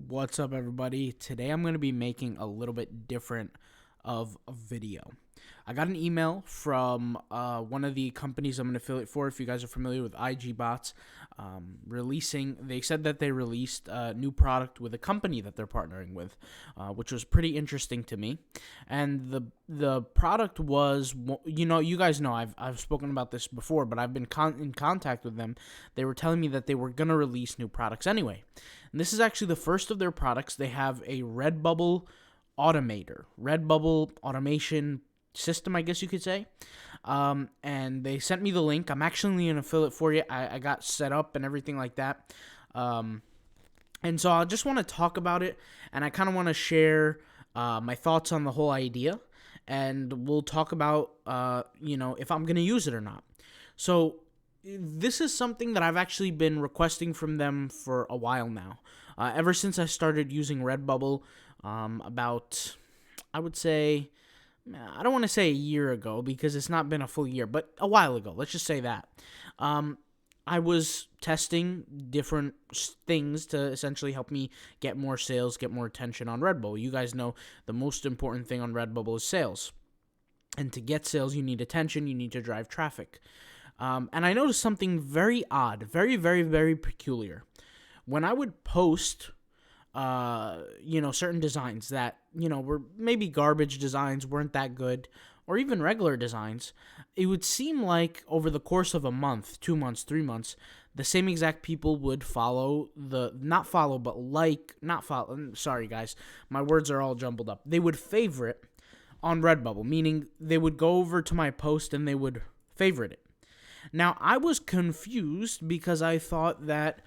What's up, everybody? Today I'm going to be making a little bit different of a video. I got an email from one of the companies I'm an affiliate for. If you guys are familiar with IG Bots, they said that they released a new product with a company that they're partnering with, which was pretty interesting to me. And the product was, you guys know I've spoken about this before, but I've been in contact with them. They were telling me that they were gonna release new products anyway. And this is actually the first of their products. They have a Redbubble Automator, Redbubble automation system, I guess you could say. And they sent me the link. I'm actually an affiliate for you. I got set up and everything like that. And so I just want to talk about it, and I kind of want to share my thoughts on the whole idea, and we'll talk about, if I'm going to use it or not. So this is something that I've actually been requesting from them for a while now. Ever since I started using Redbubble, about, I would say, I don't want to say a year ago because it's not been a full year, but a while ago. Let's just say that. I was testing different things to essentially help me get more sales, get more attention on Redbubble. You guys know the most important thing on Redbubble is sales. And to get sales, you need attention, you need to drive traffic. And I noticed something very odd, very, very, very peculiar. When I would post certain designs that, were maybe garbage designs, weren't that good, or even regular designs, it would seem like over the course of a month, 2 months, 3 months, the same exact people would sorry guys, my words are all jumbled up. They would favorite on Redbubble, meaning they would go over to my post and they would favorite it. Now, I was confused because I thought that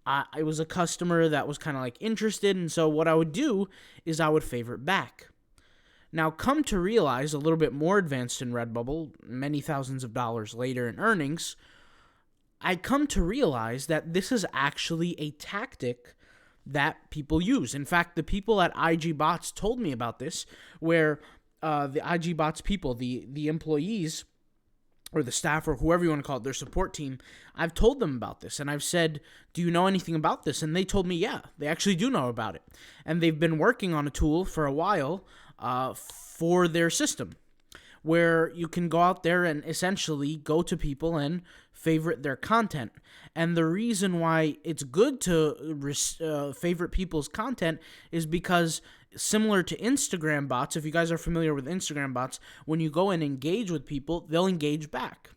I was a customer that was kind of like interested, and so what I would do is I would favorite back. Now, come to realize, a little bit more advanced in Redbubble, many thousands of dollars later in earnings, I come to realize that this is actually a tactic that people use. In fact, the people at IG Bots told me about this, where the IG Bots people, the employees, or the staff, or whoever you want to call it, their support team, I've told them about this, and I've said, do you know anything about this? And they told me, yeah, they actually do know about it. And they've been working on a tool for a while for their system, where you can go out there and essentially go to people and favorite their content. And the reason why it's good to favorite people's content is because, similar to Instagram bots, if you guys are familiar with Instagram bots, when you go and engage with people, they'll engage back.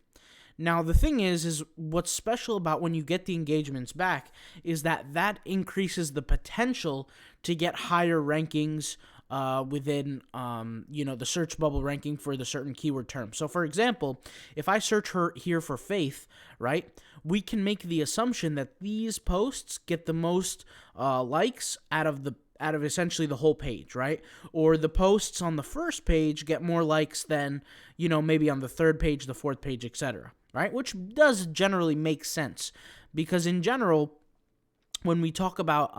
Now, the thing is what's special about when you get the engagements back is that increases the potential to get higher rankings within, the search bubble ranking for the certain keyword term. So, for example, if I search here for faith, right, we can make the assumption that these posts get the most likes out of essentially the whole page, right? Or the posts on the first page get more likes than, maybe on the third page, the fourth page, etc., right? Which does generally make sense, because in general, when we talk about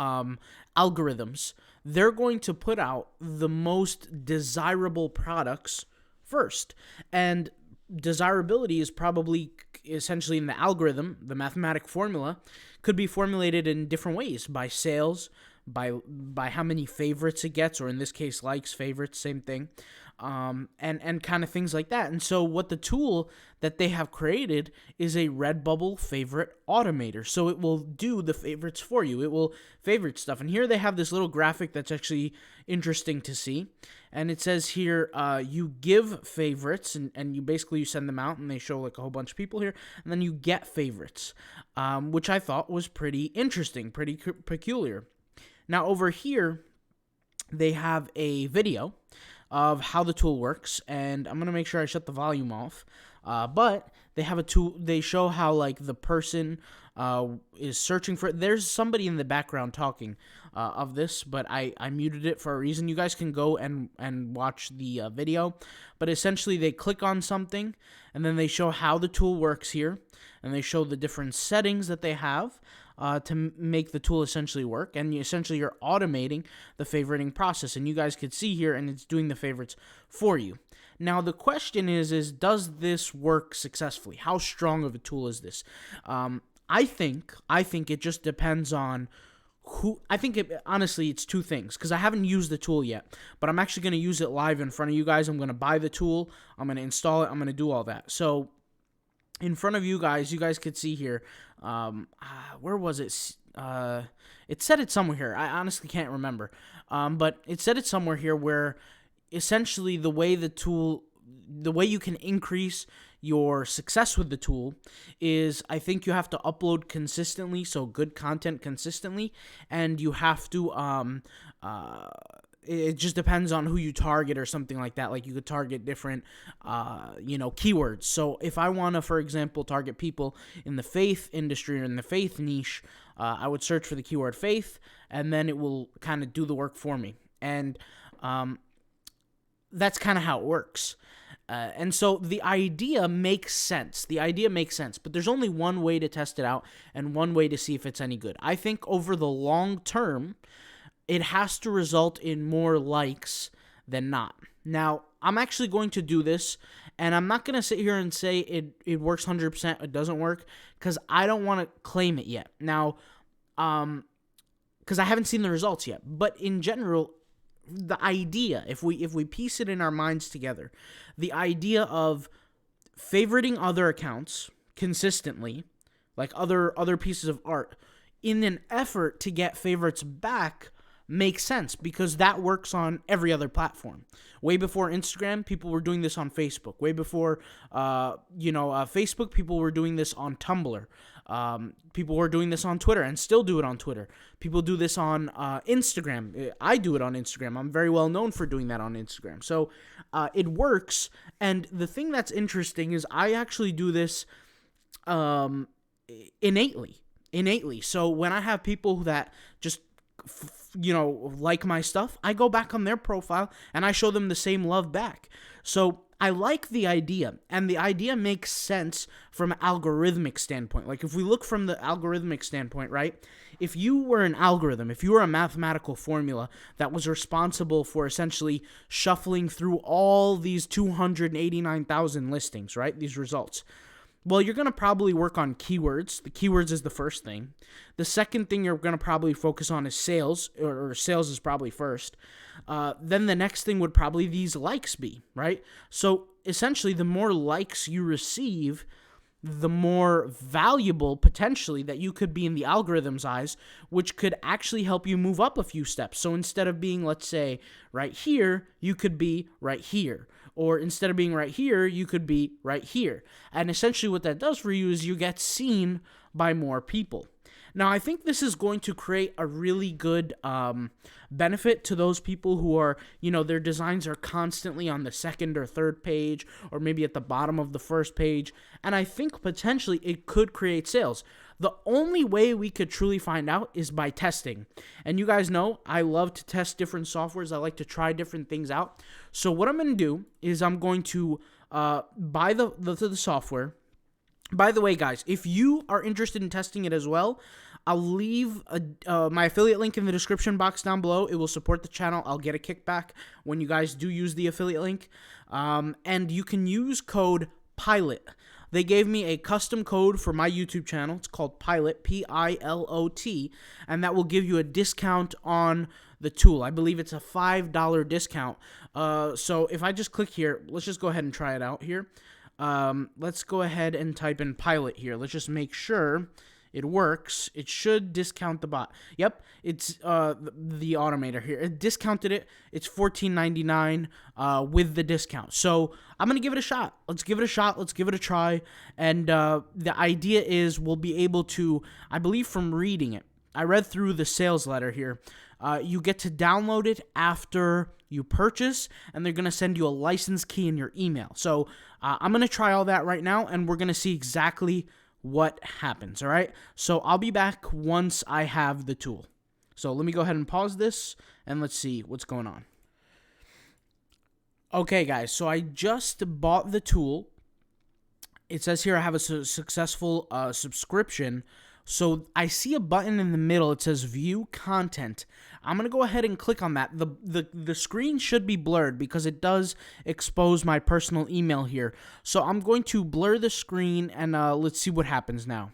algorithms, they're going to put out the most desirable products first. And desirability is probably essentially in the algorithm, the mathematic formula, could be formulated in different ways, by sales, by how many favorites it gets, or in this case, likes, favorites, same thing, and kind of things like that. And so what the tool that they have created is a Redbubble favorite automator. So it will do the favorites for you. It will favorite stuff. And here they have this little graphic that's actually interesting to see. And it says here, you give favorites, and you send them out, and they show like a whole bunch of people here, and then you get favorites, which I thought was pretty interesting, pretty peculiar. Now, over here, they have a video of how the tool works, and I'm going to make sure I shut the volume off, but they have a tool. They show how, like, the person is searching for it. There's somebody in the background talking of this, but I muted it for a reason. You guys can go and watch the video, but essentially they click on something, and then they show how the tool works here, and they show the different settings that they have to make the tool essentially work, and you're automating the favoriting process, and you guys could see here, and it's doing the favorites for you. Now, the question is does this work successfully? How strong of a tool is this? I think it just depends on I think honestly it's two things, because I haven't used the tool yet, but I'm actually going to use it live in front of you guys. I'm going to buy the tool, I'm going to install it, I'm going to do all that. So in front of you guys could see here, where was it? It said it somewhere here. I honestly can't remember, but it said it somewhere here where essentially the way you can increase your success with the tool is, I think you have to upload consistently, so good content consistently, and you have to it just depends on who you target or something like that. Like you could target different keywords. So if I want to, for example, target people in the faith industry or in the faith niche, I would search for the keyword faith, and then it will kind of do the work for me. And that's kind of how it works. And so the idea makes sense. But there's only one way to test it out and one way to see if it's any good. I think over the long term, it has to result in more likes than not. Now, I'm actually going to do this, and I'm not going to sit here and say it works 100%, it doesn't work, because I don't want to claim it yet. Now, because I haven't seen the results yet. But in general, the idea, if we piece it in our minds together, the idea of favoriting other accounts consistently, like other pieces of art, in an effort to get favorites back, makes sense, because that works on every other platform. Way before Instagram, people were doing this on Facebook. Way before Facebook, people were doing this on Tumblr. People were doing this on Twitter and still do it on Twitter. People do this on Instagram. I do it on Instagram. I'm very well known for doing that on Instagram. So it works. And the thing that's interesting is I actually do this innately. So when I have people that just like my stuff, I go back on their profile and I show them the same love back. So I like the idea, and the idea makes sense from an algorithmic standpoint. Like if we look from the algorithmic standpoint, right? If you were an algorithm, if you were a mathematical formula that was responsible for essentially shuffling through all these 289,000 listings, right? These results. Well, you're going to probably work on keywords. The keywords is the first thing. The second thing you're going to probably focus on is sales, or sales is probably first. Then the next thing would probably these likes be, right? So essentially, the more likes you receive, the more valuable potentially that you could be in the algorithm's eyes, which could actually help you move up a few steps. So instead of being, let's say, right here, you could be right here. Or instead of being right here, you could be right here. And essentially what that does for you is you get seen by more people. Now, I think this is going to create a really good benefit to those people who are, their designs are constantly on the second or third page, or maybe at the bottom of the first page. And I think potentially it could create sales. The only way we could truly find out is by testing. And you guys know I love to test different softwares. I like to try different things out. So what I'm going to do is I'm going to buy the software. By the way, guys, if you are interested in testing it as well, I'll leave my affiliate link in the description box down below. It will support the channel. I'll get a kickback when you guys do use the affiliate link. And you can use code PILOT. They gave me a custom code for my YouTube channel. It's called PILOT, P-I-L-O-T, and that will give you a discount on the tool. I believe it's a $5 discount. So if I just click here, let's just go ahead and try it out here. Let's go ahead and type in PILOT here. Let's just make sure it works. It should discount the bot. Yep, it's the Automator here. It discounted it. It's $14.99 with the discount. So I'm going to give it a shot. Let's give it a shot. Let's give it a try. And the idea is we'll be able to, I believe from reading it, I read through the sales letter here. You get to download it after you purchase, and they're going to send you a license key in your email. So I'm going to try all that right now, and we're going to see exactly what happens, all right? So I'll be back once I have the tool. So let me go ahead and pause this, and let's see what's going on. Okay, guys, so I just bought the tool. It says here I have a successful subscription. So I see a button in the middle. It says View Content. I'm going to go ahead and click on that. The screen should be blurred because it does expose my personal email here. So I'm going to blur the screen, and let's see what happens now.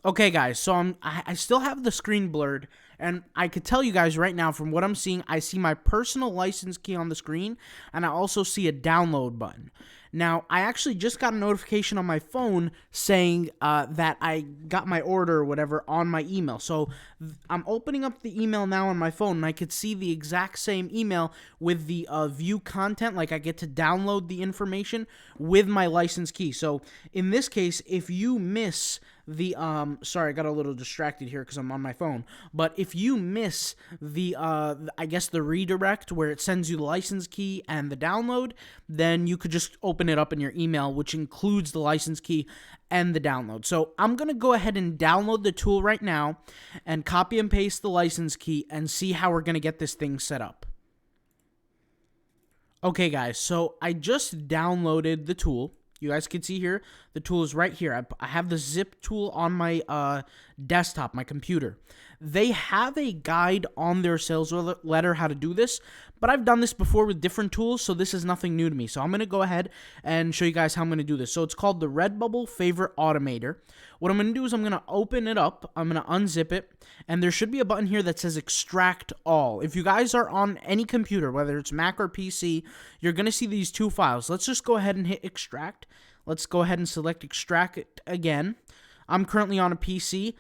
Okay, guys, so I still have the screen blurred, and I could tell you guys right now from what I'm seeing, I see my personal license key on the screen, and I also see a download button. Now, I actually just got a notification on my phone saying that I got my order or whatever on my email. So I'm opening up the email now on my phone, and I could see the exact same email with the view content. Like, I get to download the information with my license key. So in this case, if you miss the sorry, I got a little distracted here because I'm on my phone, but if you miss the I guess the redirect where it sends you the license key and the download, then you could just open it up in your email, which includes the license key and the download. So I'm gonna go ahead and download the tool right now and copy and paste the license key and see how we're gonna get this thing set up. Okay, guys, so I just downloaded the tool. You guys can see here, the tool is right here. I have the zip tool on my desktop, my computer. They have a guide on their sales letter how to do this, but I've done this before with different tools, so this is nothing new to me. So I'm going to go ahead and show you guys how I'm going to do this. So it's called the Redbubble Favorite Automator. What I'm going to do is I'm going to open it up, I'm going to unzip it, and there should be a button here that says Extract All. If you guys are on any computer, whether it's Mac or PC, you're going to see these two files. Let's just go ahead and hit Extract. Let's go ahead and select Extract it again. I'm currently on a PC.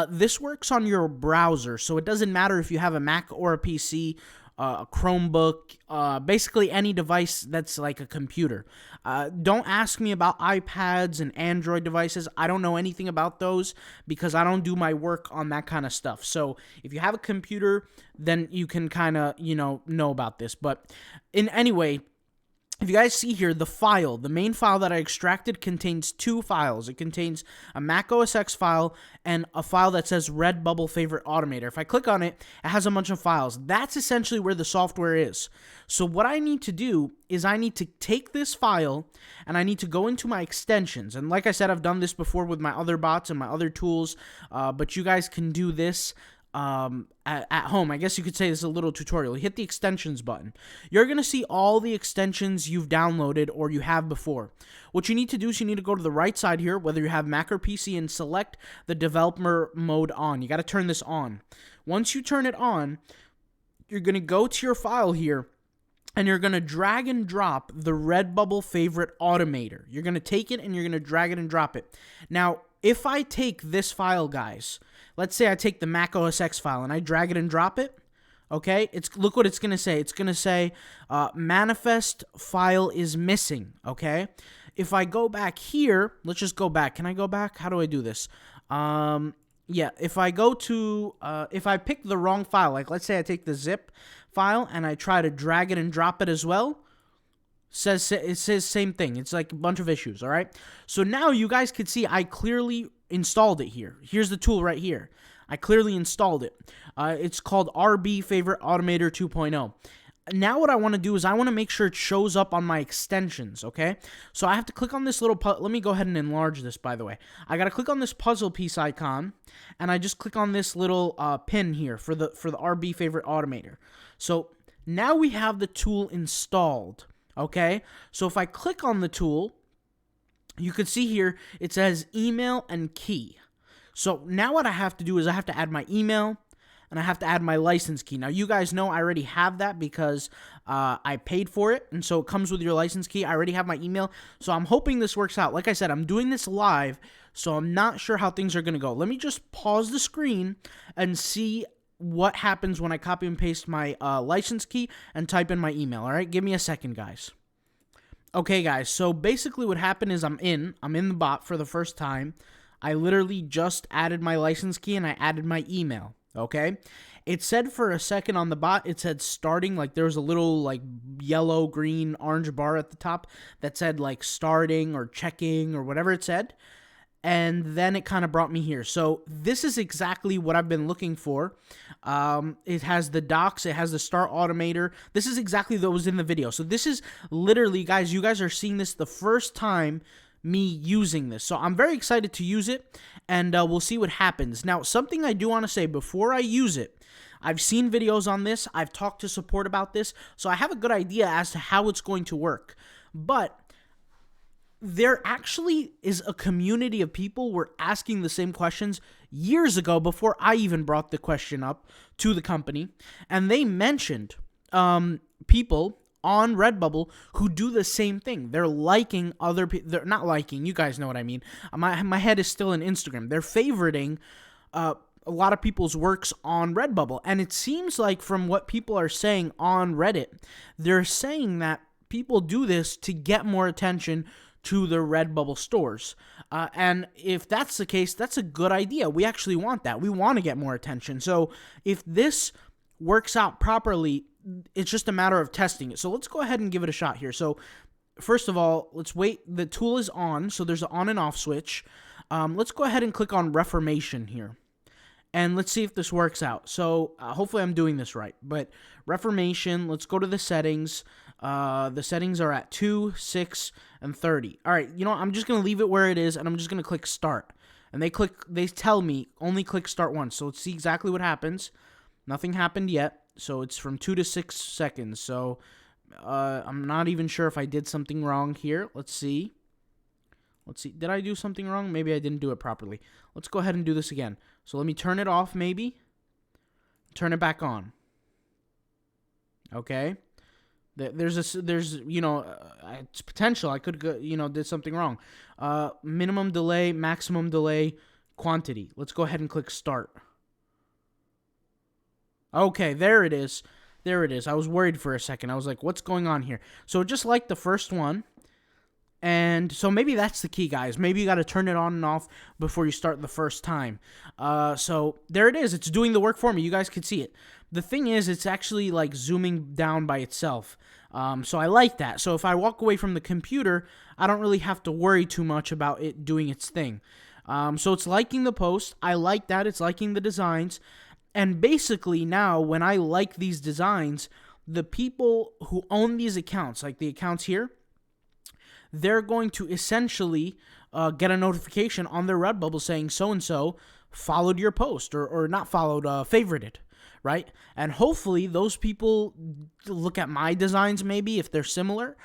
This works on your browser, so it doesn't matter if you have a Mac or a PC, a Chromebook, basically any device that's like a computer. Don't ask me about iPads and Android devices. I don't know anything about those because I don't do my work on that kind of stuff. So if you have a computer, then you can kind of, know about this. But anyway, if you guys see here, the main file that I extracted contains two files. It contains a Mac OS X file and a file that says Redbubble Favorite Automator. If I click on it, it has a bunch of files. That's essentially where the software is. So what I need to do is I need to take this file and I need to go into my extensions. And like I said, I've done this before with my other bots and my other tools, but you guys can do this at home. I guess you could say this is a little tutorial. Hit the extensions button. You're going to see all the extensions you've downloaded or you have before. What you need to do is you need to go to the right side here, whether you have Mac or PC, and select the developer mode on. You got to turn this on. Once you turn it on, you're going to go to your file here and you're going to drag and drop the Redbubble Favorite Automator. You're going to take it and you're going to drag it and drop it. Now, if I take this file, guys, let's say I take the Mac OS X file and I drag it and drop it, okay? Look what it's going to say. It's going to say manifest file is missing, okay? If I go back here, let's just go back. Can I go back? How do I do this? Yeah, if I go to, if I pick the wrong file, like let's say I take the zip file and I try to drag it and drop it as well, it says same thing. It's like a bunch of issues, all right? So now you guys can see I clearly installed it here. Here's the tool right here. I clearly installed it. It's called RB Favorite Automator 2.0. Now what I want to do is I want to make sure it shows up on my extensions, okay? So I have to click on this little, let me go ahead and enlarge this, by the way. I got to click on this puzzle piece icon, and I just click on this little pin here for the RB Favorite Automator. So now we have the tool installed, okay? So if I click on the tool, you can see here it says email and key. So now what I have to do is I have to add my email and I have to add my license key. Now you guys know I already have that because I paid for it, and so it comes with your license key. I already have my email, so I'm hoping this works out. Like I said, I'm doing this live, so I'm not sure how things are going to go. Let me just pause the screen and see what happens when I copy and paste my license key and type in my email. All right, give me a second, guys. Okay, guys, so basically what happened is I'm in the bot for the first time. I literally just added my license key and I added my email, okay? It said for a second on the bot, it said starting, like there was a little like yellow, green, orange bar at the top that said like starting or checking or whatever it said. And then it kind of brought me here. So this is exactly what I've been looking for. It has the docs. It has the Start Automator. This is exactly what was in the video. So this is literally, guys, you guys are seeing this the first time me using this. So I'm very excited to use it, and we'll see what happens. Now, something I do want to say before I use it, I've seen videos on this. I've talked to support about this. So I have a good idea as to how it's going to work. But there actually is a community of people who were asking the same questions years ago before I even brought the question up to the company. And they mentioned people on Redbubble who do the same thing. They're liking other people. They're not liking. You guys know what I mean. My head is still in Instagram. They're favoriting a lot of people's works on Redbubble. And it seems like from what people are saying on Reddit, they're saying that people do this to get more attention to the Redbubble stores. And if that's the case, that's a good idea. We actually want that. We want to get more attention. So if this works out properly, it's just a matter of testing it. So let's go ahead and give it a shot here. So first of all, let's wait. The tool is on, so there's an on and off switch. Let's go ahead and click on Reformation here. And let's see if this works out. So hopefully I'm doing this right. But Reformation, let's go to the settings. The settings are at 2, 6, and 30. All right, you know what? I'm just going to leave it where it is, and I'm just going to click Start. And they tell me only click Start once. So let's see exactly what happens. Nothing happened yet. So it's from 2 to 6 seconds. So I'm not even sure if I did something wrong here. Let's see. Did I do something wrong? Maybe I didn't do it properly. Let's go ahead and do this again. So let me turn it off maybe. Turn it back on. Okay. There's it's potential. I could did something wrong. Minimum delay, maximum delay, quantity. Let's go ahead and click Start. Okay, there it is. I was worried for a second. I was like, what's going on here? So just like the first one. And so maybe that's the key, guys. Maybe you got to turn it on and off before you start the first time. So there it is. It's doing the work for me. You guys can see it. The thing is, it's actually like zooming down by itself. So I like that. So if I walk away from the computer, I don't really have to worry too much about it doing its thing. So it's liking the post. I like that. It's liking the designs. And basically now when I like these designs, the people who own these accounts, like the accounts here, they're going to essentially get a notification on their Redbubble saying so-and-so followed your post or not followed, favorited, right? And hopefully those people look at my designs maybe if they're similar.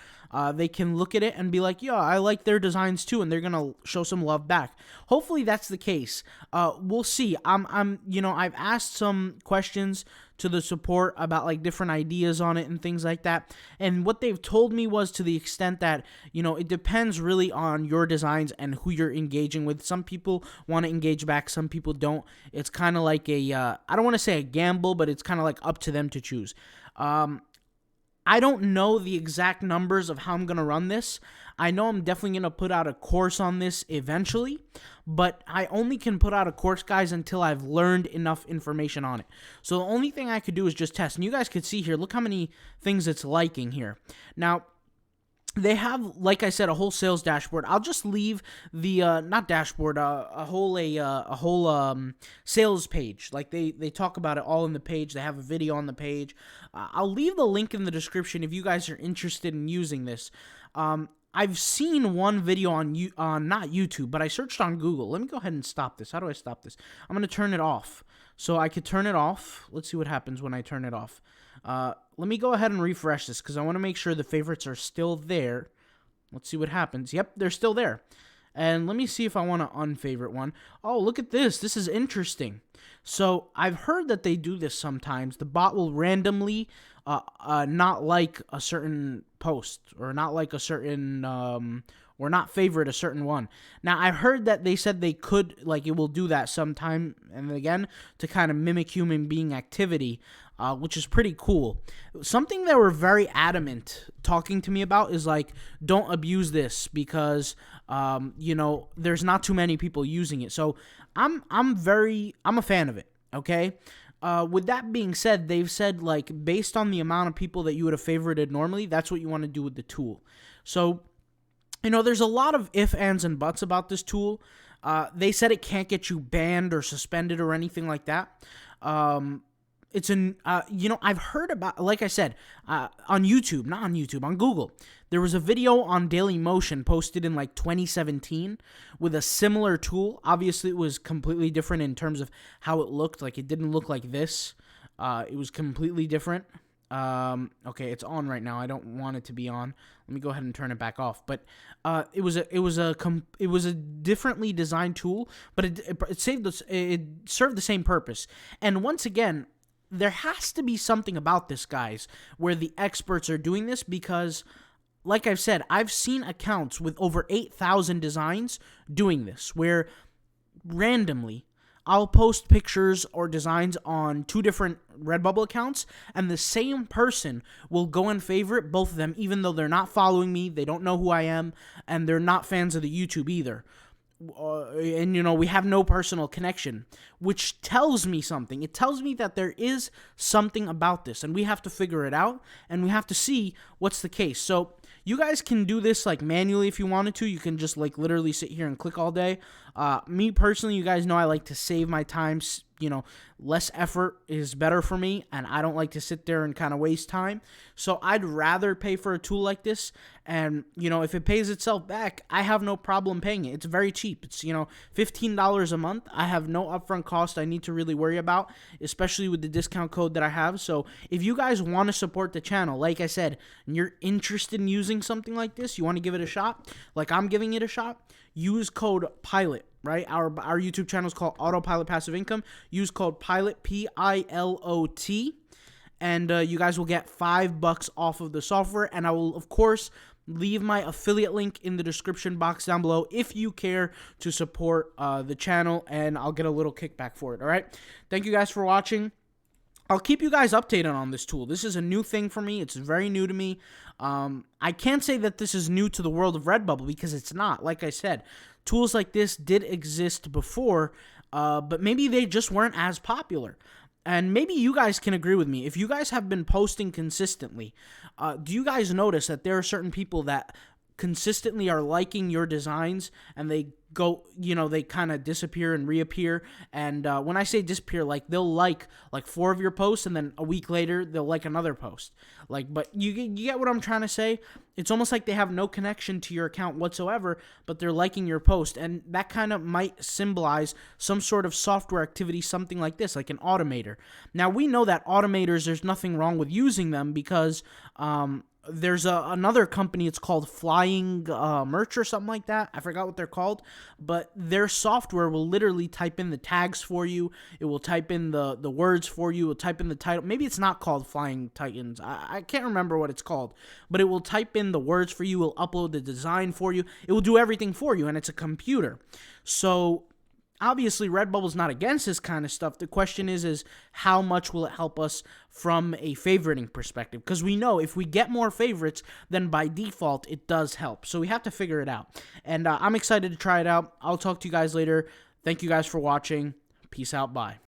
They can look at it and be like, yeah, I like their designs too, and they're going to show some love back. Hopefully that's the case. We'll see. I've asked some questions to the support about like different ideas on it and things like that. And what they've told me was to the extent that, it depends really on your designs and who you're engaging with. Some people want to engage back, some people don't. It's kind of like I don't want to say a gamble, but it's kind of like up to them to choose. I don't know the exact numbers of how I'm going to run this. I know I'm definitely going to put out a course on this eventually, but I only can put out a course, guys, until I've learned enough information on it. So the only thing I could do is just test. And you guys could see here, look how many things it's liking here. Now, they have, like I said, a whole sales dashboard. I'll just leave the not dashboard, a whole sales page. Like they talk about it all in the page. They have a video on the page. I'll leave the link in the description if you guys are interested in using this. I've seen one video on not YouTube, but I searched on Google. Let me go ahead and stop this. How do I stop this? I'm gonna turn it off. So I could turn it off. Let's see what happens when I turn it off. Let me go ahead and refresh this because I want to make sure the favorites are still there. Let's see what happens. Yep, they're still there. And let me see if I want to unfavorite one. Oh, look at this. This is interesting. So I've heard that they do this sometimes. The bot will randomly not like a certain post or not like a certain or not favorite a certain one. Now, I heard that they said they could, like, it will do that sometime and again to kind of mimic human being activity, which is pretty cool. Something that we're very adamant talking to me about is, like, don't abuse this because, there's not too many people using it. So I'm a fan of it, okay? With that being said, they've said, like, based on the amount of people that you would have favorited normally, that's what you want to do with the tool. So, there's a lot of ifs, ands, and buts about this tool. They said it can't get you banned or suspended or anything like that. I've heard about, like I said, on YouTube, not on YouTube, on Google. There was a video on Dailymotion posted in like 2017 with a similar tool. Obviously, it was completely different in terms of how it looked. Like, it didn't look like this. It was completely different. Okay, it's on right now. I don't want it to be on. Let me go ahead and turn it back off. But it was a differently designed tool, but it served the same purpose. And once again, there has to be something about this, guys, where the experts are doing this, because like I've said, I've seen accounts with over 8,000 designs doing this, where randomly I'll post pictures or designs on 2 different Redbubble accounts, and the same person will go and favorite both of them, even though they're not following me, they don't know who I am, and they're not fans of the YouTube either. And we have no personal connection, which tells me something. It tells me that there is something about this, and we have to figure it out, and we have to see what's the case. So you guys can do this like manually if you wanted to. You can just like literally sit here and click all day. Me personally, you guys know I like to save my time. Less effort is better for me, and I don't like to sit there and kind of waste time. So I'd rather pay for a tool like this, and if it pays itself back, I have no problem paying it. It's very cheap. It's $15 a month. I have no upfront cost I need to really worry about, especially with the discount code that I have. So if you guys want to support the channel, like I said, and you're interested in using something like this, you want to give it a shot, like I'm giving it a shot, use code PILOT. Right, our YouTube channel is called Autopilot Passive Income. Use code PILOT, PILOT, and you guys will get $5 off of the software. And I will, of course, leave my affiliate link in the description box down below if you care to support the channel, and I'll get a little kickback for it. All right, thank you guys for watching. I'll keep you guys updated on this tool. This is a new thing for me. It's very new to me. I can't say that this is new to the world of Redbubble, because it's not. Like I said, tools like this did exist before, but maybe they just weren't as popular. And maybe you guys can agree with me. If you guys have been posting consistently, do you guys notice that there are certain people that consistently are liking your designs, and they go, they kind of disappear and reappear? And when I say disappear, like they'll like 4 of your posts, and then a week later they'll like another post. But you get what I'm trying to say? It's almost like they have no connection to your account whatsoever, but they're liking your post, and that kind of might symbolize some sort of software activity, something like this, like an Automator. Now we know that Automators, there's nothing wrong with using them, because there's another company, it's called Flying Merch or something like that. I forgot what they're called, but their software will literally type in the tags for you. It will type in the words for you. It will type in the title. Maybe it's not called Flying Titans. I can't remember what it's called, but it will type in the words for you. It will upload the design for you. It will do everything for you, and it's a computer. So obviously, Redbubble's not against this kind of stuff. The question is how much will it help us from a favoriting perspective? Because we know if we get more favorites, then by default, it does help. So we have to figure it out. And I'm excited to try it out. I'll talk to you guys later. Thank you guys for watching. Peace out. Bye.